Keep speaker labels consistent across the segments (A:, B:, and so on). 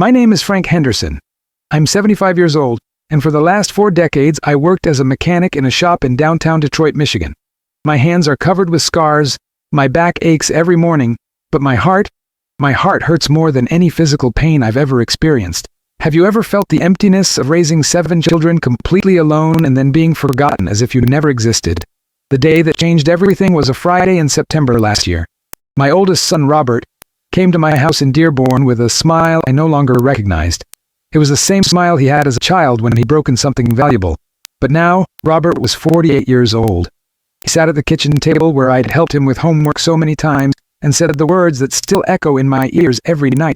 A: My name is Frank Henderson. I'm 75 years old, and for the last 4 decades I worked as a mechanic in a shop in downtown Detroit, Michigan. My hands are covered with scars, my back aches every morning, but my heart hurts more than any physical pain I've ever experienced. Have you ever felt the emptiness of raising 7 children completely alone and then being forgotten as if you never existed? The day that changed everything was a Friday in September last year. My oldest son, Robert, came to my house in Dearborn with a smile I no longer recognized. It was the same smile he had as a child when he'd broken something valuable. But now, Robert was 48 years old. He sat at the kitchen table where I'd helped him with homework so many times and said the words that still echo in my ears every night.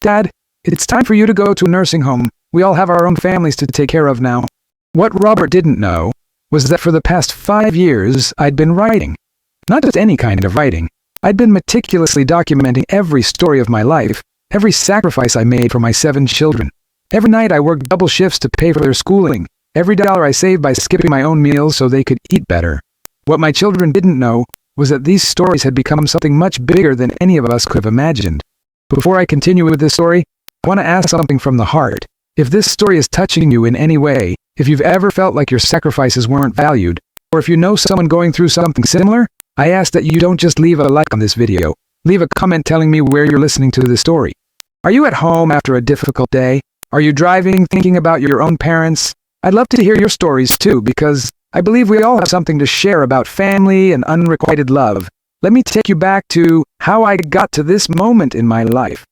A: "Dad, it's time for you to go to a nursing home. We all have our own families to take care of now." What Robert didn't know was that for the past 5 years I'd been writing. Not just any kind of writing. I'd been meticulously documenting every story of my life, every sacrifice I made for my 7 children. Every night I worked double shifts to pay for their schooling, every dollar I saved by skipping my own meals so they could eat better. What my children didn't know was that these stories had become something much bigger than any of us could have imagined. Before I continue with this story, I want to ask something from the heart. If this story is touching you in any way, if you've ever felt like your sacrifices weren't valued, or if you know someone going through something similar, I ask that you don't just leave a like on this video. Leave a comment telling me where you're listening to the story. Are you at home after a difficult day? Are you driving, thinking about your own parents? I'd love to hear your stories too, because I believe we all have something to share about family and unrequited love. Let me take you back to how I got to this moment in my life.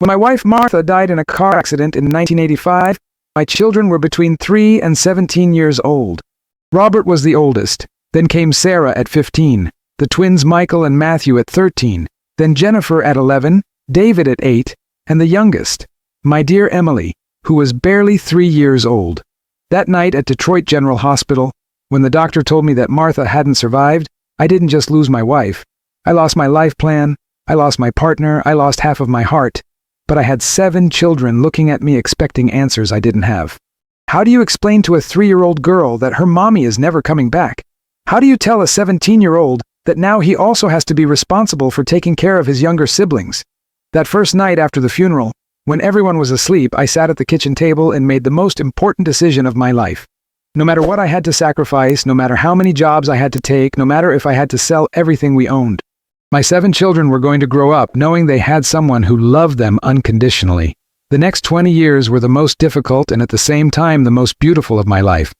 A: When my wife Martha died in a car accident in 1985, my children were between 3 and 17 years old. Robert was the oldest, then came Sarah at 15, the twins Michael and Matthew at 13, then Jennifer at 11, David at 8, and the youngest, my dear Emily, who was barely 3 years old. That night at Detroit General Hospital, when the doctor told me that Martha hadn't survived, I didn't just lose my wife. I lost my life plan, I lost my partner, I lost half of my heart. But I had 7 children looking at me expecting answers I didn't have. How do you explain to a 3-year-old girl that her mommy is never coming back? How do you tell a 17-year-old that now he also has to be responsible for taking care of his younger siblings? That first night after the funeral, when everyone was asleep, I sat at the kitchen table and made the most important decision of my life. No matter what I had to sacrifice, no matter how many jobs I had to take, no matter if I had to sell everything we owned. My 7 children were going to grow up knowing they had someone who loved them unconditionally. The next 20 years were the most difficult and at the same time the most beautiful of my life.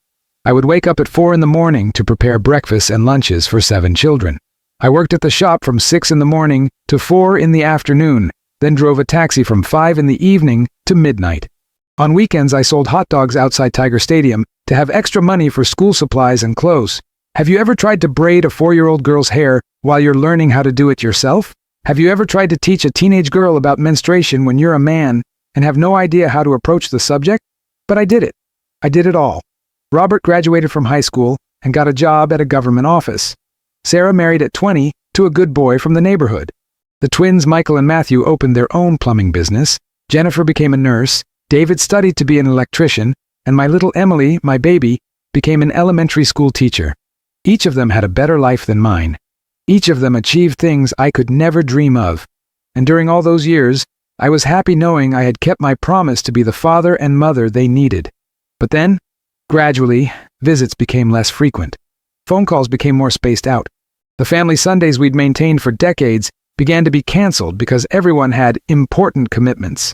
A: I would wake up at 4 in the morning to prepare breakfasts and lunches for 7 children. I worked at the shop from 6 in the morning to 4 in the afternoon, then drove a taxi from 5 in the evening to midnight. On weekends I sold hot dogs outside Tiger Stadium to have extra money for school supplies and clothes. Have you ever tried to braid a 4-year-old girl's hair while you're learning how to do it yourself? Have you ever tried to teach a teenage girl about menstruation when you're a man and have no idea how to approach the subject? But I did it. I did it all. Robert graduated from high school and got a job at a government office. Sarah married at 20 to a good boy from the neighborhood. The twins Michael and Matthew opened their own plumbing business. Jennifer became a nurse. David studied to be an electrician. And my little Emily, my baby, became an elementary school teacher. Each of them had a better life than mine. Each of them achieved things I could never dream of. And during all those years, I was happy knowing I had kept my promise to be the father and mother they needed. But then, gradually, visits became less frequent. Phone calls became more spaced out. The family Sundays we'd maintained for decades began to be canceled because everyone had important commitments.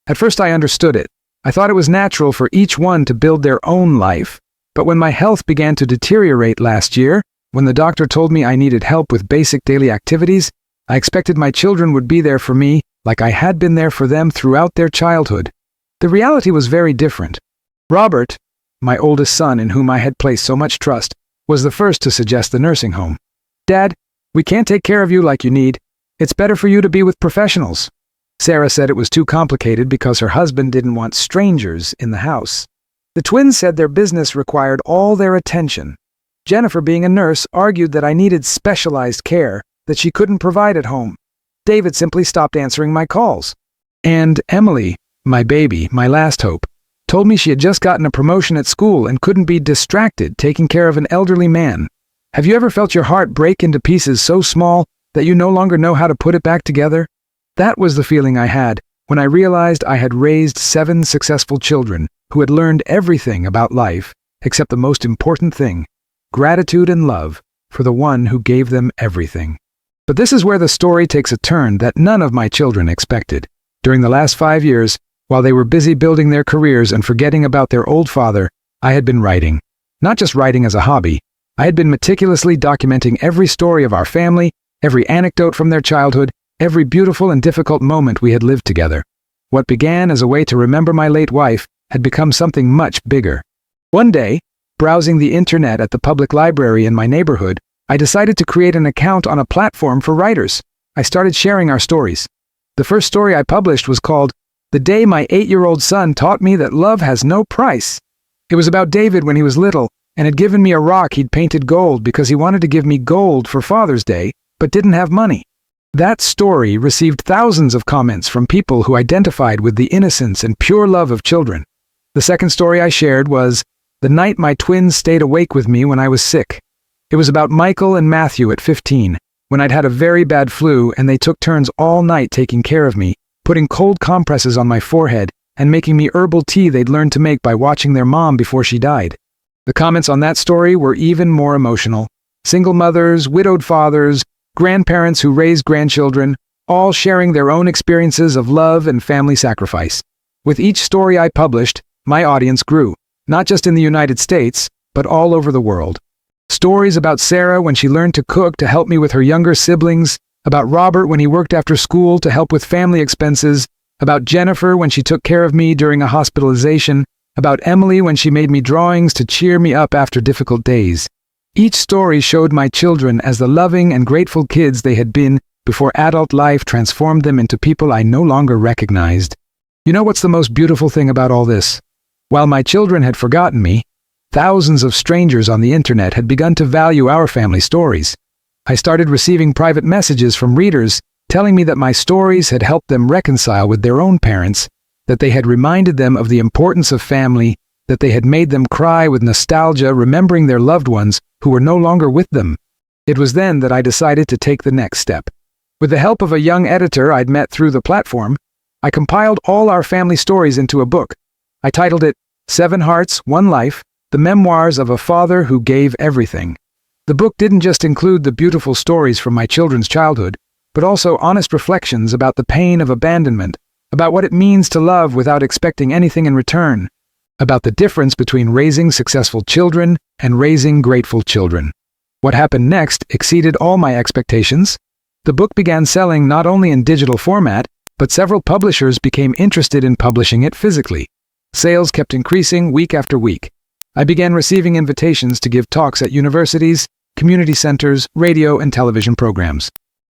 A: At first I understood it. I thought it was natural for each one to build their own life. But when my health began to deteriorate last year, when the doctor told me I needed help with basic daily activities, I expected my children would be there for me like I had been there for them throughout their childhood. The reality was very different. Robert, my oldest son in whom I had placed so much trust, was the first to suggest the nursing home. "Dad, we can't take care of you like you need. It's better for you to be with professionals." Sarah said it was too complicated because her husband didn't want strangers in the house. The twins said their business required all their attention. Jennifer, being a nurse, argued that I needed specialized care that she couldn't provide at home. David simply stopped answering my calls. And Emily, my baby, my last hope, told me she had just gotten a promotion at school and couldn't be distracted taking care of an elderly man. Have you ever felt your heart break into pieces so small that you no longer know how to put it back together? That was the feeling I had when I realized I had raised 7 successful children who had learned everything about life except the most important thing, gratitude and love for the one who gave them everything. But this is where the story takes a turn that none of my children expected. During the last 5 years, while they were busy building their careers and forgetting about their old father, I had been writing. Not just writing as a hobby, I had been meticulously documenting every story of our family, every anecdote from their childhood, every beautiful and difficult moment we had lived together. What began as a way to remember my late wife had become something much bigger. One day, browsing the internet at the public library in my neighborhood, I decided to create an account on a platform for writers. I started sharing our stories. The first story I published was called "The Day My 8-Year-Old Son Taught Me That Love Has No Price." It was about David when he was little and had given me a rock he'd painted gold because he wanted to give me gold for Father's Day, but didn't have money. That story received thousands of comments from people who identified with the innocence and pure love of children. The second story I shared was "The Night My Twins Stayed Awake With Me When I Was Sick." It was about Michael and Matthew at 15, when I'd had a very bad flu and they took turns all night taking care of me, putting cold compresses on my forehead and making me herbal tea they'd learned to make by watching their mom before she died. The comments on that story were even more emotional. Single mothers, widowed fathers, grandparents who raised grandchildren, all sharing their own experiences of love and family sacrifice. With each story I published, my audience grew, not just in the United States, but all over the world. Stories about Sarah when she learned to cook to help me with her younger siblings, about Robert when he worked after school to help with family expenses, about Jennifer when she took care of me during a hospitalization, about Emily when she made me drawings to cheer me up after difficult days. Each story showed my children as the loving and grateful kids they had been before adult life transformed them into people I no longer recognized. You know what's the most beautiful thing about all this? While my children had forgotten me, thousands of strangers on the internet had begun to value our family stories. I started receiving private messages from readers telling me that my stories had helped them reconcile with their own parents, that they had reminded them of the importance of family, that they had made them cry with nostalgia remembering their loved ones who were no longer with them. It was then that I decided to take the next step. With the help of a young editor I'd met through the platform, I compiled all our family stories into a book. I titled it 7 Hearts, 1 Life, The Memoirs of a Father Who Gave Everything. The book didn't just include the beautiful stories from my children's childhood, but also honest reflections about the pain of abandonment, about what it means to love without expecting anything in return, about the difference between raising successful children and raising grateful children. What happened next exceeded all my expectations. The book began selling not only in digital format, but several publishers became interested in publishing it physically. Sales kept increasing week after week. I began receiving invitations to give talks at universities, community centers, radio and television programs.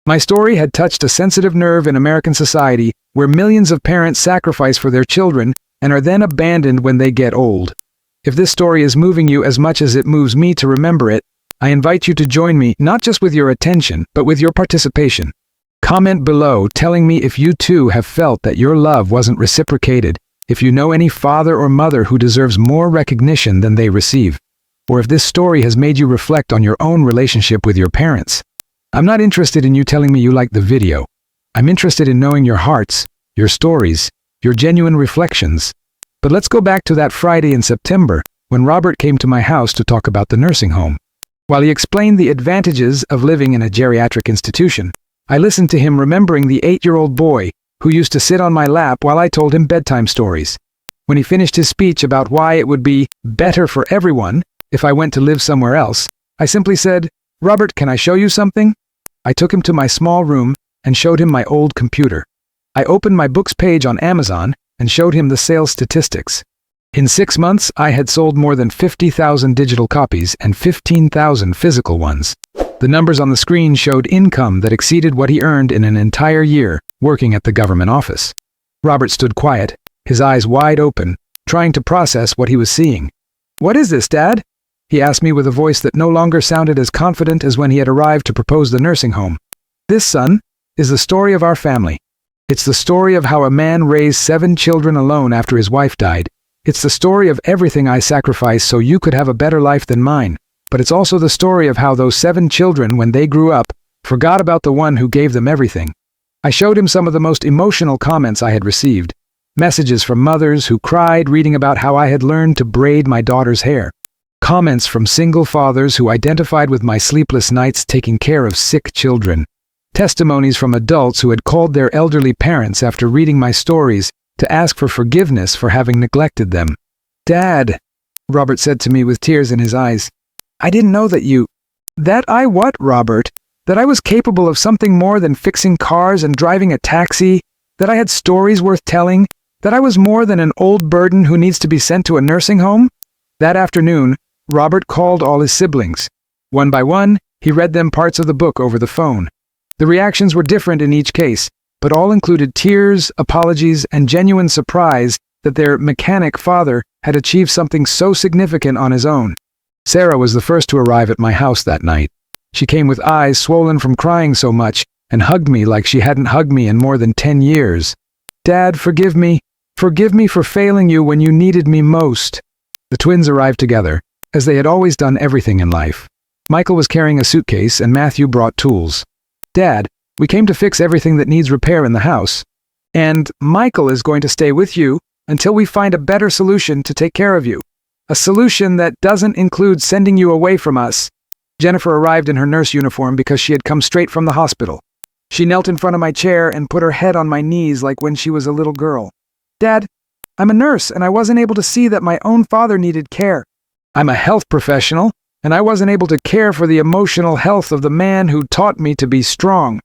A: My story had touched a sensitive nerve in American society where millions of parents sacrifice for their children and are then abandoned when they get old. If this story is moving you as much as it moves me to remember it, I invite you to join me not just with your attention, but with your participation. Comment below telling me if you too have felt that your love wasn't reciprocated, if you know any father or mother who deserves more recognition than they receive, or if this story has made you reflect on your own relationship with your parents. I'm not interested in you telling me you like the video. I'm interested in knowing your hearts, your stories, your genuine reflections. But let's go back to that Friday in September when Robert came to my house to talk about the nursing home. While he explained the advantages of living in a geriatric institution, I listened to him remembering the 8-year-old boy who used to sit on my lap while I told him bedtime stories. When he finished his speech about why it would be better for everyone if I went to live somewhere else, I simply said, "Robert, can I show you something?" I took him to my small room and showed him my old computer. I opened my books page on Amazon and showed him the sales statistics. In 6 months, I had sold more than 50,000 digital copies and 15,000 physical ones. The numbers on the screen showed income that exceeded what he earned in an entire year working at the government office. Robert stood quiet, his eyes wide open, trying to process what he was seeing. "What is this, Dad?" he asked me with a voice that no longer sounded as confident as when he had arrived to propose the nursing home. "This, son, is the story of our family. It's the story of how a man raised 7 children alone after his wife died. It's the story of everything I sacrificed so you could have a better life than mine. But it's also the story of how those 7 children, when they grew up, forgot about the one who gave them everything. I showed him some of the most emotional comments I had received. Messages from mothers who cried reading about how I had learned to braid my daughter's hair. Comments from single fathers who identified with my sleepless nights taking care of sick children. Testimonies from adults who had called their elderly parents after reading my stories to ask for forgiveness for having neglected them. "Dad," Robert said to me with tears in his eyes, "I didn't know that you—" "That I what, Robert? That I was capable of something more than fixing cars and driving a taxi? That I had stories worth telling? That I was more than an old burden who needs to be sent to a nursing home?" That afternoon, Robert called all his siblings. One by one, he read them parts of the book over the phone. The reactions were different in each case, but all included tears, apologies, and genuine surprise that their mechanic father had achieved something so significant on his own. Sarah was the first to arrive at my house that night. She came with eyes swollen from crying so much and hugged me like she hadn't hugged me in more than 10 years. "Dad, forgive me. Forgive me for failing you when you needed me most." The twins arrived together, as they had always done everything in life. Michael was carrying a suitcase and Matthew brought tools. "Dad, we came to fix everything that needs repair in the house. And Michael is going to stay with you until we find a better solution to take care of you. A solution that doesn't include sending you away from us." Jennifer arrived in her nurse uniform because she had come straight from the hospital. She knelt in front of my chair and put her head on my knees like when she was a little girl. "Dad, I'm a nurse and I wasn't able to see that my own father needed care. I'm a health professional and I wasn't able to care for the emotional health of the man who taught me to be strong."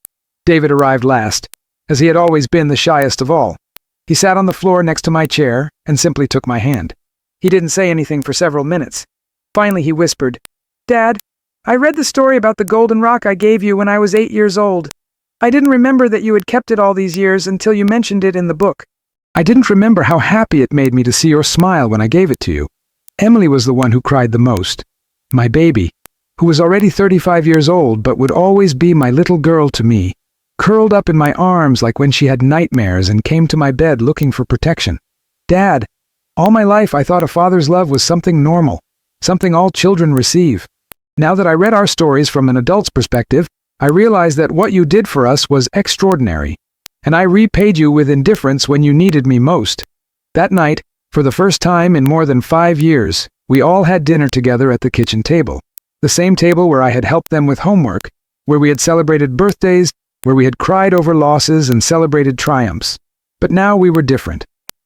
A: David arrived last, as he had always been the shyest of all. He sat on the floor next to my chair and simply took my hand. He didn't say anything for several minutes. Finally he whispered, "Dad, I read the story about the golden rock I gave you when I was 8 years old. I didn't remember that you had kept it all these years until you mentioned it in the book. I didn't remember how happy it made me to see your smile when I gave it to you." Emily was the one who cried the most. My baby, who was already 35 years old but would always be my little girl to me, curled up in my arms like when she had nightmares and came to my bed looking for protection. "Dad, all my life I thought a father's love was something normal, something all children receive. Now that I read our stories from an adult's perspective, I realized that what you did for us was extraordinary, and I repaid you with indifference when you needed me most." That night, for the first time in more than 5 years, we all had dinner together at the kitchen table. The same table where I had helped them with homework, where we had celebrated birthdays, where we had cried over losses and celebrated triumphs. But now we were different.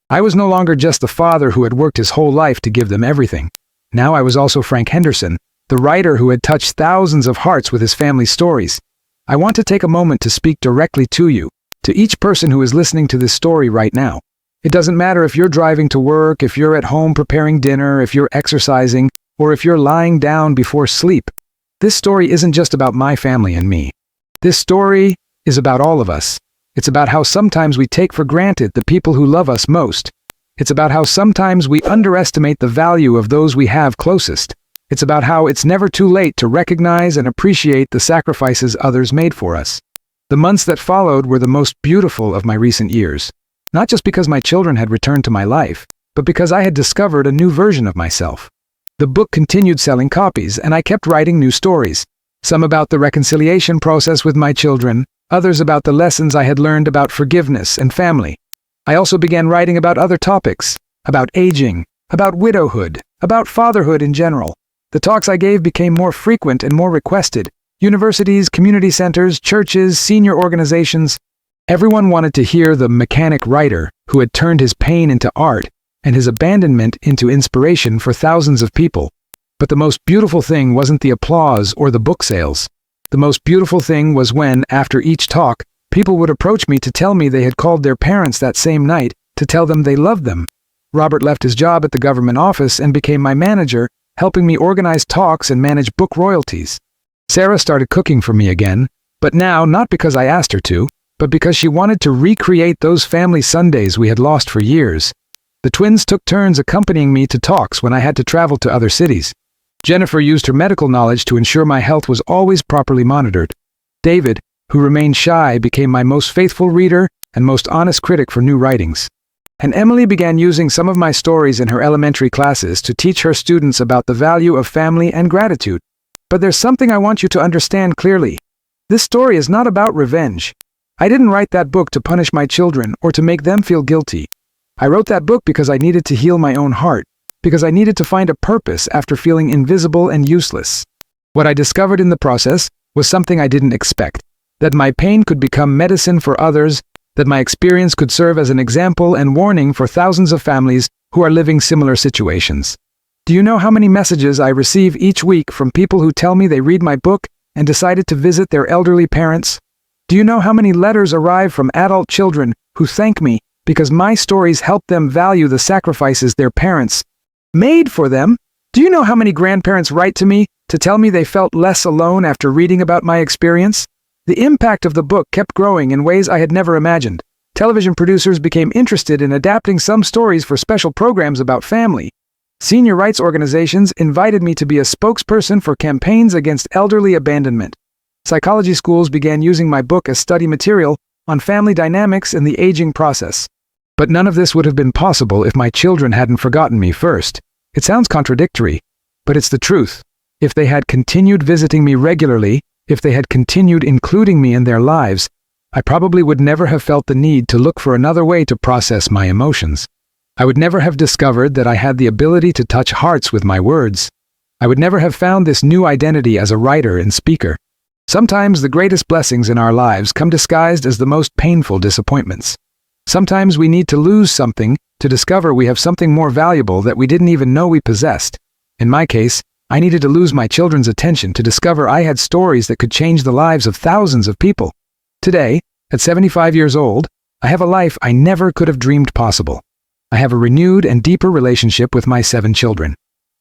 A: I was no longer just the father who had worked his whole life to give them everything. Now I was also Frank Henderson, the writer who had touched thousands of hearts with his family's stories. I want to take a moment to speak directly to you, to each person who is listening to this story right now. It doesn't matter if you're driving to work, if you're at home preparing dinner, if you're exercising, or if you're lying down before sleep. This story isn't just about my family and me. This story is about all of us. It's about how sometimes we take for granted the people who love us most. It's about how sometimes we underestimate the value of those we have closest. It's about how it's never too late to recognize and appreciate the sacrifices others made for us. The months that followed were the most beautiful of my recent years. Not just because my children had returned to my life, but because I had discovered a new version of myself. The book continued selling copies, and I kept writing new stories. Some about the reconciliation process with my children, others about the lessons I had learned about forgiveness and family. I also began writing about other topics, about aging, about widowhood, about fatherhood in general. The talks I gave became more frequent and more requested. Universities, community centers, churches, senior organizations. Everyone wanted to hear the mechanic writer who had turned his pain into art and his abandonment into inspiration for thousands of people. But the most beautiful thing wasn't the applause or the book sales. The most beautiful thing was when, after each talk, people would approach me to tell me they had called their parents that same night to tell them they loved them. Robert left his job at the government office and became my manager, helping me organize talks and manage book royalties. Sarah started cooking for me again, but now not because I asked her to, but because she wanted to recreate those family Sundays we had lost for years. The twins took turns accompanying me to talks when I had to travel to other cities. Jennifer used her medical knowledge to ensure my health was always properly monitored. David, who remained shy, became my most faithful reader and most honest critic for new writings. And Emily began using some of my stories in her elementary classes to teach her students about the value of family and gratitude. But there's something I want you to understand clearly. This story is not about revenge. I didn't write that book to punish my children or to make them feel guilty. I wrote that book because I needed to heal my own heart, because I needed to find a purpose after feeling invisible and useless. What I discovered in the process was something I didn't expect, that my pain could become medicine for others, that my experience could serve as an example and warning for thousands of families who are living similar situations. Do you know how many messages I receive each week from people who tell me they read my book and decided to visit their elderly parents? Do you know how many letters arrive from adult children who thank me because my stories help them value the sacrifices their parents made for them? Do you know how many grandparents write to me to tell me they felt less alone after reading about my experience? The impact of the book kept growing in ways I had never imagined. Television producers became interested in adapting some stories for special programs about family. Senior rights organizations invited me to be a spokesperson for campaigns against elderly abandonment. Psychology schools began using my book as study material on family dynamics and the aging process. But none of this would have been possible if my children hadn't forgotten me first. It sounds contradictory, but it's the truth. If they had continued visiting me regularly, if they had continued including me in their lives, I probably would never have felt the need to look for another way to process my emotions. I would never have discovered that I had the ability to touch hearts with my words. I would never have found this new identity as a writer and speaker. Sometimes the greatest blessings in our lives come disguised as the most painful disappointments. Sometimes we need to lose something to discover we have something more valuable that we didn't even know we possessed. In my case, I needed to lose my children's attention to discover I had stories that could change the lives of thousands of people. Today, at 75 years old, I have a life I never could have dreamed possible. I have a renewed and deeper relationship with my 7 children.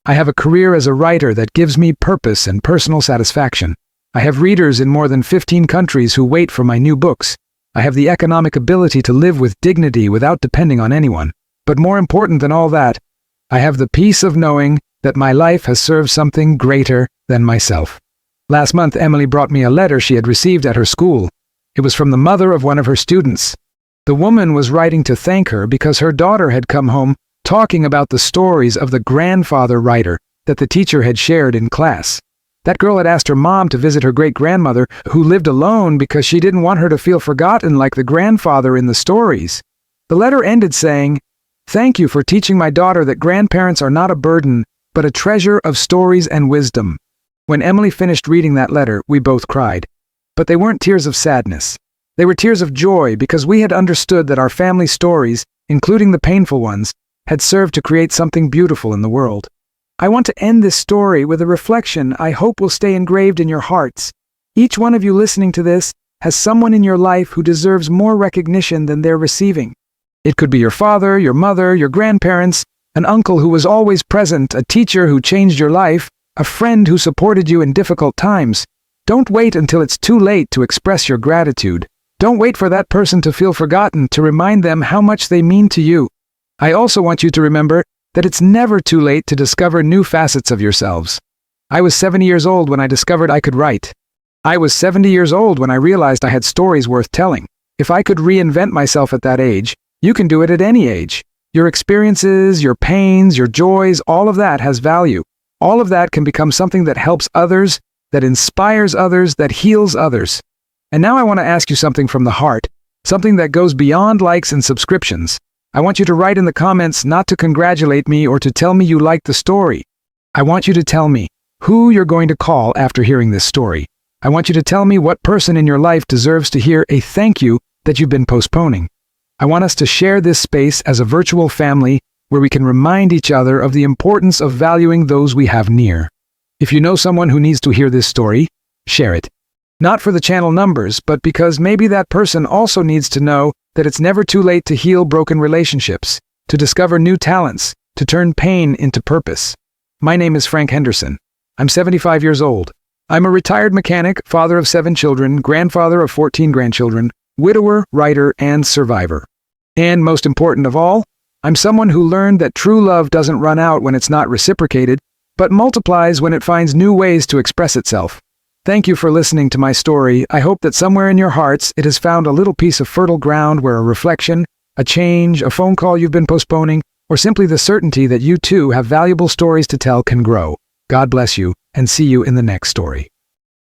A: I have a career as a writer that gives me purpose and personal satisfaction. I have readers in more than 15 countries who wait for my new books. I have the economic ability to live with dignity without depending on anyone. But more important than all that, I have the peace of knowing that my life has served something greater than myself. Last month, Emily brought me a letter she had received at her school. It was from the mother of one of her students. The woman was writing to thank her because her daughter had come home talking about the stories of the grandfather writer that the teacher had shared in class. That girl had asked her mom to visit her great-grandmother, who lived alone because she didn't want her to feel forgotten like the grandfather in the stories. The letter ended saying, "Thank you for teaching my daughter that grandparents are not a burden, but a treasure of stories and wisdom." When Emily finished reading that letter, we both cried. But they weren't tears of sadness. They were tears of joy because we had understood that our family stories, including the painful ones, had served to create something beautiful in the world. I want to end this story with a reflection I hope will stay engraved in your hearts. Each one of you listening to this has someone in your life who deserves more recognition than they're receiving. It could be your father, your mother, your grandparents, an uncle who was always present, a teacher who changed your life, a friend who supported you in difficult times. Don't wait until it's too late to express your gratitude. Don't wait for that person to feel forgotten to remind them how much they mean to you. I also want you to remember that it's never too late to discover new facets of yourselves. I was 70 years old when I discovered I could write. I was 70 years old when I realized I had stories worth telling. If I could reinvent myself at that age, you can do it at any age. Your experiences, your pains, your joys, all of that has value. All of that can become something that helps others, that inspires others, that heals others. And now I want to ask you something from the heart, something that goes beyond likes and subscriptions. I want you to write in the comments not to congratulate me or to tell me you liked the story. I want you to tell me who you're going to call after hearing this story. I want you to tell me what person in your life deserves to hear a thank you that you've been postponing. I want us to share this space as a virtual family where we can remind each other of the importance of valuing those we have near. If you know someone who needs to hear this story, share it. Not for the channel numbers, but because maybe that person also needs to know that it's never too late to heal broken relationships, to discover new talents, to turn pain into purpose. My name is Frank Henderson. I'm 75 years old. I'm a retired mechanic, father of 7 children, grandfather of 14 grandchildren, widower, writer, and survivor. And most important of all, I'm someone who learned that true love doesn't run out when it's not reciprocated, but multiplies when it finds new ways to express itself. Thank you for listening to my story. I hope that somewhere in your hearts it has found a little piece of fertile ground where a reflection, a change, a phone call you've been postponing, or simply the certainty that you too have valuable stories to tell can grow. God bless you, and see you in the next story.